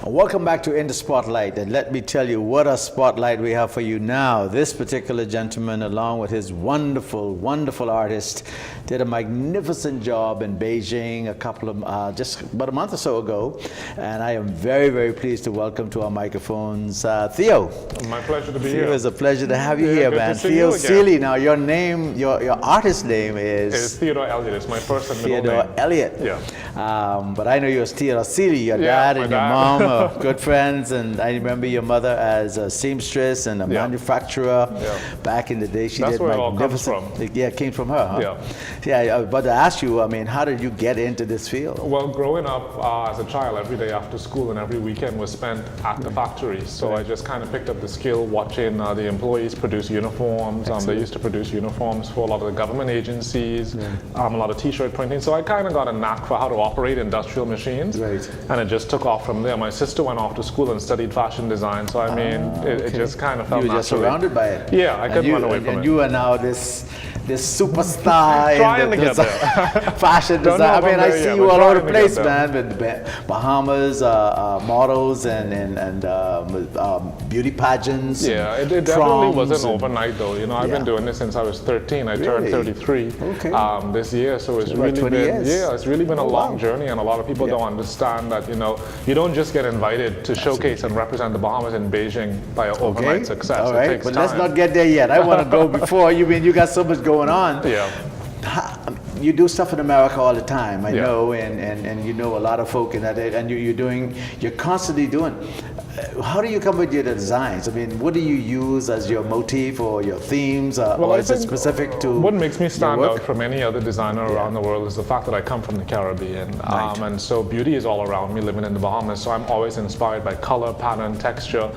Welcome back to In the Spotlight, and let me tell you what a spotlight we have for you now. This particular gentleman, along with his wonderful, wonderful artist, did a magnificent job in Beijing just about a month or so ago, and I am very, very pleased to welcome to our microphones Theo. My pleasure to be here. It was a pleasure to have you here, man. Theo Seeley. Now, your name, your artist name is Theodore Elliott. It's my first and middle Theodore name. Elliott. Yeah. But I know you as Theodore Seeley. Your dad and your mom are good friends, and I remember your mother as a seamstress and a manufacturer back in the day. That's did where it all comes magnificent. from. Yeah, it came from her, huh? Yeah. But to ask you, I mean, how did you get into this field? Well, growing up as a child, every day after school and every weekend was spent at the factory. So I just kind of picked up the skill watching the employees produce uniforms. They used to produce uniforms for a lot of the government agencies, a lot of t-shirt printing. So I kind of got a knack for how to operate industrial machines. Right. And it just took off from there. My sister went off to school and studied fashion design. So I mean, it just kind of felt You were just naturally. surrounded by it. Yeah, I couldn't run away from it. And you are now this superstar Trying in to get there. fashion Don't design. know I if mean, I'm I there see yet, you but all over the trying to place, get man, with Bahamas models and beauty pageants. Yeah, it definitely wasn't overnight though. You know, I've been doing this since I was 13. I turned 33 this year, so it's really been it's really been a long journey, and a lot of people don't understand that. You know, you don't just get invited to showcase and represent the Bahamas in Beijing by an overnight success. All right, it takes but time. let's not get there yet. I want to go before you. Mean you got so much going on. Yeah. You do stuff in America all the time, I know, and you know a lot of folk in that, and you're constantly doing. How do you come with your designs? I mean, what do you use as your motif or your themes, or is it specific to? What makes me stand out from any other designer around the world is the fact that I come from the Caribbean, and so beauty is all around me living in the Bahamas. So I'm always inspired by color, pattern, texture.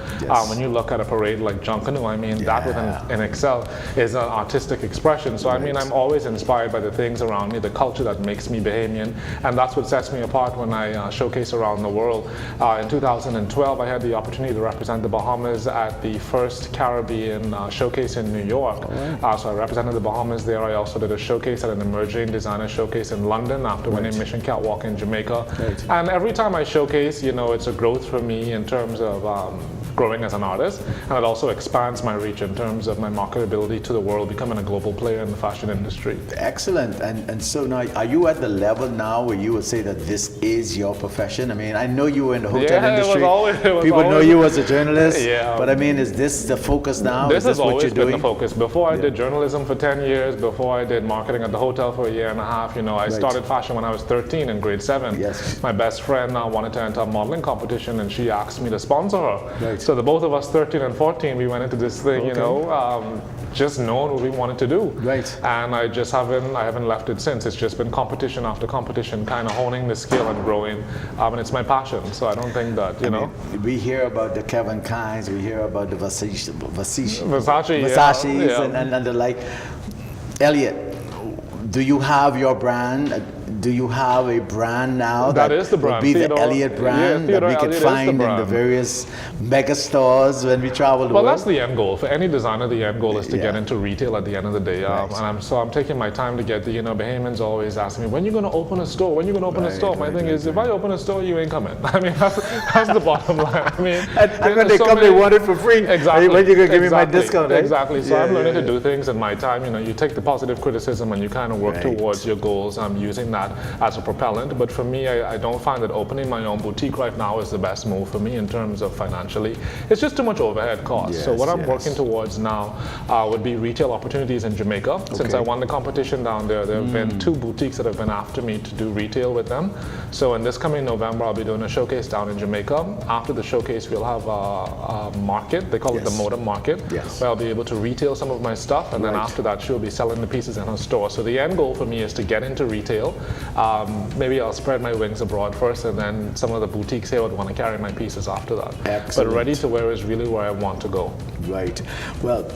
When you look at a parade like Junkanoo, I mean, that within Excel is an artistic expression. So I mean, I'm always inspired by the things around me, the culture that makes me Bahamian, and that's what sets me apart when I showcase around the world. In 2012, I had the opportunity to represent the Bahamas at the first Caribbean showcase in New York. So I represented the Bahamas there. I also did a showcase at an emerging designer showcase in London after winning Mission Catwalk in Jamaica. And every time I showcase, you know, it's a growth for me in terms of growing as an artist, and it also expands my reach in terms of my marketability to the world, becoming a global player in the fashion industry. Excellent. And so now, are you at the level now where you would say that this is your profession? I mean, I know you were in the hotel industry. People know you as a journalist. But I mean, is this the focus now? This has what always you're been doing? the focus. Before I did journalism for 10 years, before I did marketing at the hotel for a year and a half, you know, I started fashion when I was 13 in grade 7. My best friend wanted to enter a modeling competition, and she asked me to sponsor her. So the both of us, 13 and 14, we went into this thing, you know, just knowing what we wanted to do. And I haven't left it since. It's just been competition after competition, kind of honing the skill and growing. And it's my passion. So I don't think that, you know. We hear about the Kevin Kynes, we hear about the Versace and the like. Elliott, do you have your brand? Do you have a brand now that is the brand? Would be the Elliott brand that we can find in the various mega stores when we travel the world? Well, that's the end goal. For any designer, the end goal is to get into retail at the end of the day. And I'm taking my time to get the, you know, Bahamians always ask me, when are you going to open a store? When are you going to open a store? My thing is, if I open a store, you ain't coming. I mean, that's the bottom line. I mean, and when they come, they want it for free. Exactly. When you going to give me my discount? Exactly. So I'm learning to do things in my time. You know, you take the positive criticism and you kind of work towards your goals. I'm using that as a propellant, but for me, I don't find that opening my own boutique right now is the best move for me in terms of financially. It's just too much overhead costs. So what I'm working towards now would be retail opportunities in Jamaica. Since I won the competition down there, there have been 2 boutiques that have been after me to do retail with them. So in this coming November, I'll be doing a showcase down in Jamaica. After the showcase, we'll have a market. They call it the Motor Market, where I'll be able to retail some of my stuff, and then after that, she'll be selling the pieces in her store. So the end goal for me is to get into retail. Maybe I'll spread my wings abroad first, and then some of the boutiques here would want to carry my pieces after that. But ready to wear is really where I want to go. Right. Well,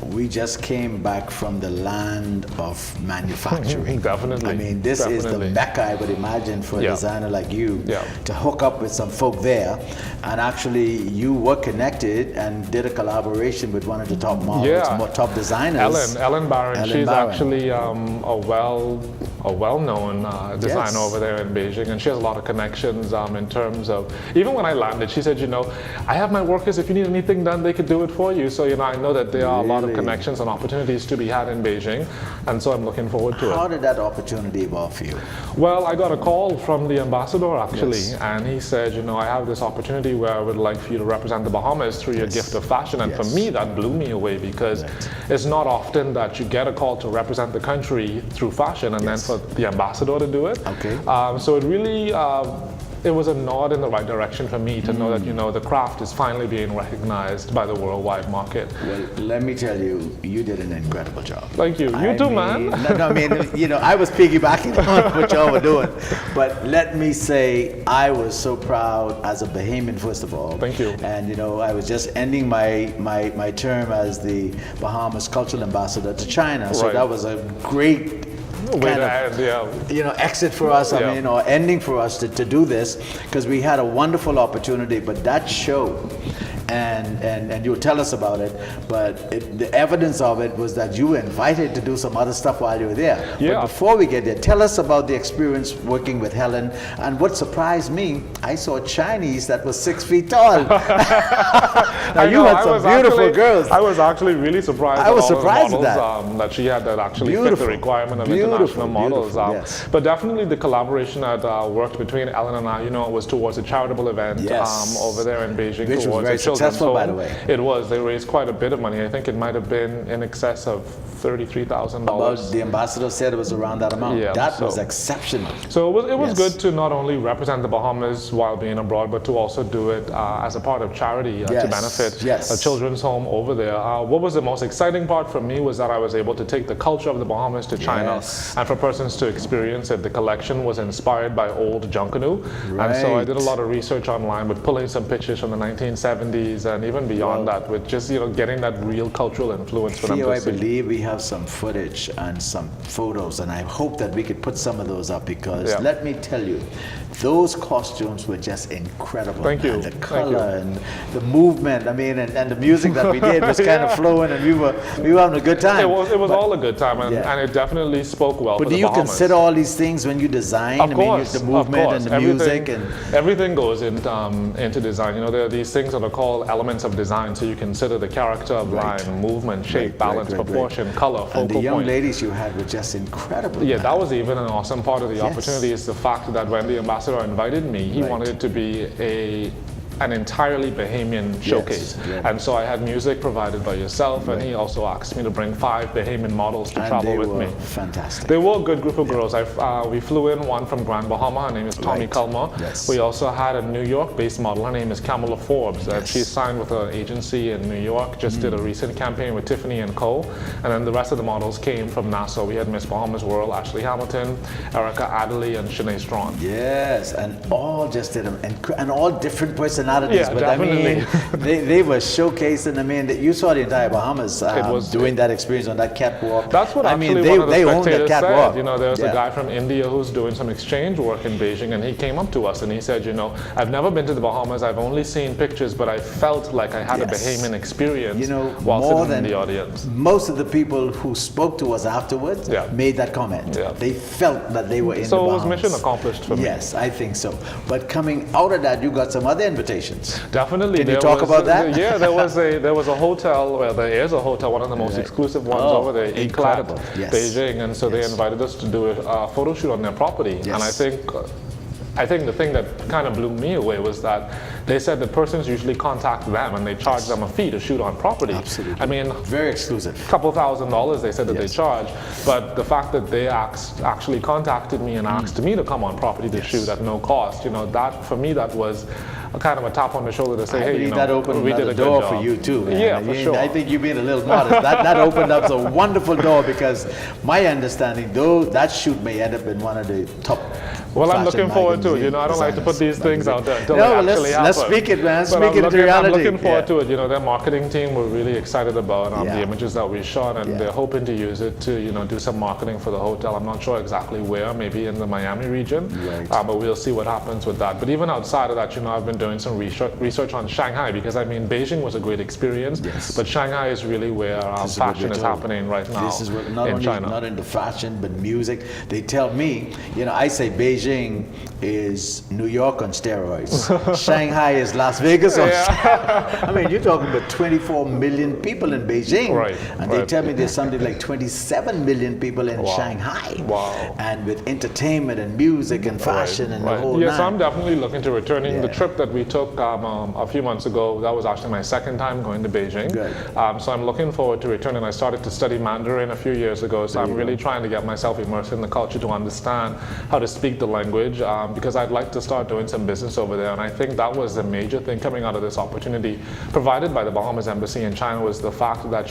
we just came back from the land of manufacturing. Definitely. I mean, this is the Mecca, I would imagine, for a designer like you to hook up with some folk there. And actually, you were connected and did a collaboration with one of the top models, top designers. Ellen Barron. She's actually a well-known designer over there in Beijing, and she has a lot of connections in terms of, even when I landed, she said, I have my workers, if you need anything done, they could do it for you. So, I know that there are a lot of connections and opportunities to be had in Beijing, and so I'm looking forward to it. How did that opportunity evolve for you? Well, I got a call from the ambassador, actually, and he said, I have this opportunity where I would like for you to represent the Bahamas through your gift of fashion. And for me, that blew me away, because it's not often that you get a call to represent the country through fashion, and then for the ambassador to do it. Okay. So it really, it was a nod in the right direction for me to know that, the craft is finally being recognized by the worldwide market. Well, let me tell you, you did an incredible job. Thank you. You too, man. I mean, I was piggybacking on what y'all were doing. But let me say, I was so proud as a Bahamian, first of all. Thank you. And, I was just ending my term as the Bahamas Cultural Ambassador to China. So that was a great exit for us, I mean, or ending for us to do this, because we had a wonderful opportunity. But that show, and you'll tell us about it, but the evidence of it was that you were invited to do some other stuff while you were there. But before we get there, tell us about the experience working with Helen. And what surprised me, I saw Chinese that was 6 feet tall. Now, you had some beautiful girls. I was actually really surprised. I was surprised at that. That she had that actually fit the requirement of international models. But definitely the collaboration that worked between Ellen and I, was towards a charitable event over there in Beijing. Which was very successful, by the way. It was. They raised quite a bit of money. I think it might have been in excess of $33,000. About the ambassador said it was around that amount. That was exceptional. So it was good to not only represent the Bahamas while being abroad, but to also do it as a part of charity to benefit a children's home over there. What was the most exciting part for me was that I was able to take the culture of the Bahamas to China, and for persons to experience it. The collection was inspired by old Junkanoo, and so I did a lot of research online with pulling some pictures from the 1970s and even beyond that, with just getting that real cultural influence for them to see. I believe we have some footage and some photos, and I hope that we could put some of those up, because let me tell you, those costumes were just incredible. Thank you. And the color and the movement, I mean, and the music that we did was kind of flowing, and we were having a good time. It was all a good time, and it definitely spoke well for the Bahamas. But do you consider all these things when you design? Of course, the movement and the music and everything goes into design. There are these things that are called elements of design. So you consider the character of line, movement, shape, balance, proportion, color, focal point. And the young ladies you had were just incredible. Yeah, that was even an awesome part of the opportunity, is the fact that when the ambassador invited me, he wanted it to be an entirely Bahamian showcase. And so I had music provided by yourself, and he also asked me to bring 5 Bahamian models to travel with me. Fantastic. They were a good group of girls. We flew in one from Grand Bahama. Her name is Tommy Culmer. We also had a New York-based model. Her name is Kamala Forbes. She's signed with an agency in New York, just did a recent campaign with Tiffany & Co. And then the rest of the models came from Nassau. We had Miss Bahamas World, Ashley Hamilton, Erica Adderley, and Shanae Strawn. Yes, and all just did them, and all different personalities. Yeah, but definitely. I mean, they were showcasing. I mean, you saw the entire Bahamas doing that experience on that catwalk. That's what I mean, one of the they owned that spectators catwalk. said. There's a guy from India who's doing some exchange work in Beijing, and he came up to us and he said, I've never been to the Bahamas. I've only seen pictures, but I felt like I had a Bahamian experience while sitting in the audience. Most of the people who spoke to us afterwards made that comment. They felt that they were in the Bahamas. So it was mission accomplished for me. Yes, I think so. But coming out of that, you got some other invitations. Definitely. Can you talk about that? Yeah, there was a hotel. Well, there is a hotel, one of the most exclusive ones over there, incredible. Beijing, and so they invited us to do a photo shoot on their property. And I think the thing that kind of blew me away was that they said that persons usually contact them and they charge them a fee to shoot on property. Absolutely. I mean, very exclusive. A couple $1,000s they said that they charge, but the fact that they actually contacted me and asked me to come on property to shoot at no cost, that for me, that was a kind of a tap on the shoulder to say, hey, that opened we did a door good job for you too. Man. Yeah, for sure. I think you're being a little modest. that opened up a wonderful door, because my understanding, though, that shoot may end up in one of the top Well, I'm fashion looking forward to it. magazine I don't like to put these things out there until No, they well, actually happen. let's speak it, man. But Speak it into I'm reality. looking forward Yeah. to it. Their marketing team were really excited about the Yeah. images that we shot, and Yeah. they're hoping to use it to, do some marketing for the hotel. I'm not sure exactly where, maybe in the Miami region, Right. but we'll see what happens with that. But even outside of that, I've been doing some research on Shanghai, because Beijing was a great experience, Yes. but Shanghai is really where This is what fashion we're is told. happening right now This is what, not in only China. not into fashion, but music. They tell me, I say Beijing is New York on steroids. Shanghai is Las Vegas on steroids. You're talking about 24 million people in Beijing. Right, And they right. tell me there's something like 27 million people in Wow. Shanghai. Wow. And with entertainment and music and fashion and the whole Yes, nine. I'm definitely looking to returning. The Yeah. trip that we took a few months ago, that was actually my second time going to Beijing. Good. So I'm looking forward to returning. I started to study Mandarin a few years ago, so I'm really trying to get myself immersed in the culture to understand how to speak the language, because I'd like to start doing some business over there. And I think that was the major thing coming out of this opportunity provided by the Bahamas Embassy in China, was the fact that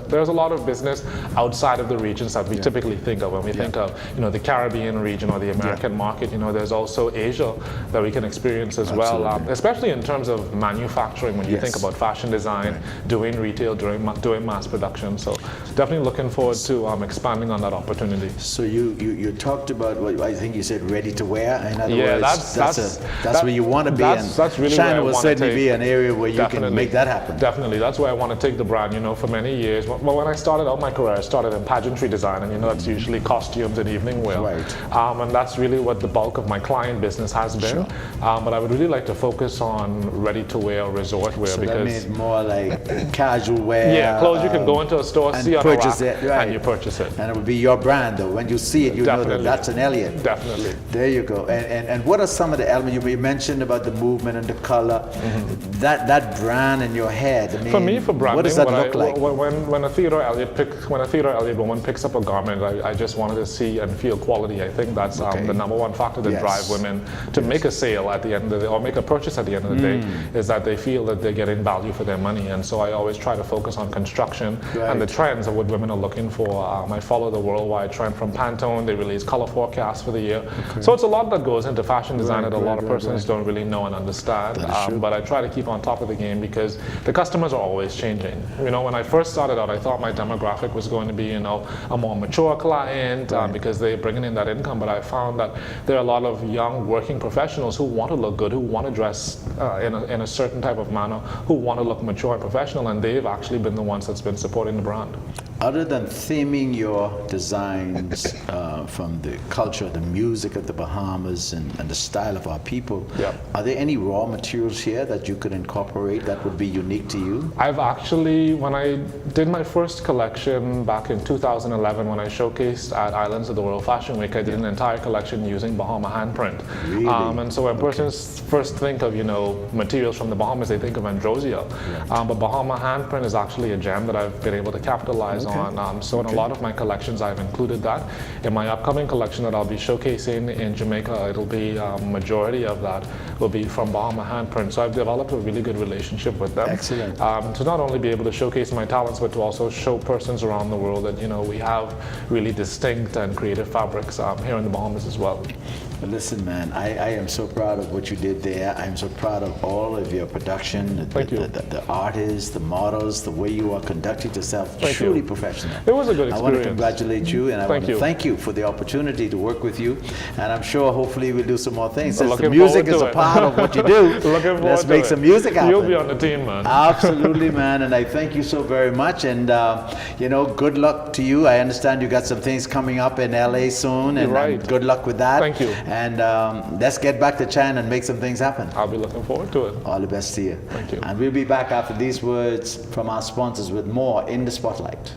there's a lot of business outside of the regions that we typically think of when we think of the Caribbean region or the American market. There's also Asia that we can experience as well, especially in terms of manufacturing when you think about fashion design, doing retail, doing mass production. So definitely looking forward to expanding on that opportunity. So you talked about what I think you said, ready to wear. In other Yeah, words, that's where you want to be. That's really where I China will wanna certainly take- be an area where you Definitely. can make that happen. Definitely, that's where I want to take the brand. For many years. Well, when I started out my career, I started in pageantry design, and that's usually costumes and evening wear. Right. And that's really what the bulk of my client business has been. But I would really like to focus on ready-to-wear, resort wear, So because that means more like casual wear. yeah, clothes you can go into a store, and see on a purchase rack, it, right. and you purchase it. And it would be your brand, though. When you see it, you know that Definitely. that's an Elliot. Definitely. There you go. And what are some of the elements you mentioned about the movement and the color? That brand in your head. For me, for branding, what does that look like? When a Theodore Elliott woman picks up a garment, I just wanted to see and feel quality. I think that's the number one factor that Yes. drive women to make a sale at the end of the day, or make a purchase at the end of the day, is that they feel that they're getting value for their money. And so I always try to focus on construction and the trends of what women are looking for. I follow the worldwide trend from Pantone. They release color forecasts for the year. So it's a lot that goes into fashion design that a lot of persons don't really know and understand. But I try to keep on top of the game, because the customers are always changing. When I first started out, I thought my demographic was going to be, a more mature client, because they're bringing in that income. But I found that there are a lot of young working professionals who want to look good, who want to dress in a certain type of manner, who want to look mature and professional, and they've actually been the ones that's been supporting the brand. Other than theming your designs from the culture, the music of the Bahamas, and the style of our people, are there any raw materials here that you could incorporate that would be unique to you? I've actually, when I did my first collection back in 2011, when I showcased at Islands of the World Fashion Week, I did an entire collection using Bahama handprint. Really? And so when persons first think of, materials from the Bahamas, they think of ambrosia. But Bahama handprint is actually a gem that I've been able to capitalize on. So in a lot of my collections, I've included that. In my upcoming collection that I'll be showcasing in Jamaica, it'll be majority of that will be from Bahama handprint. So I've developed a really good relationship with them. Excellent. To not only be able to showcase my talents, but to also show persons around the world that we have really distinct and creative fabrics here in the Bahamas as well. But listen, man, I am so proud of what you did there. I'm so proud of all of your production, the artists, the models, the way you are conducting yourself. Truly professional. It was a good experience. I want to congratulate you, and I want to thank you for the opportunity to work with you. And I'm sure hopefully we'll do some more things. Since the music is a part of what you do, let's make some music happen. You'll be on the team, man. Absolutely, man. And I thank you so very much. And, good luck to you. I understand you got some things coming up in LA soon. And good luck with that. Thank you. And let's get back to China and make some things happen. I'll be looking forward to it. All the best to you. Thank you. And we'll be back after these words from our sponsors with more in the Spotlight.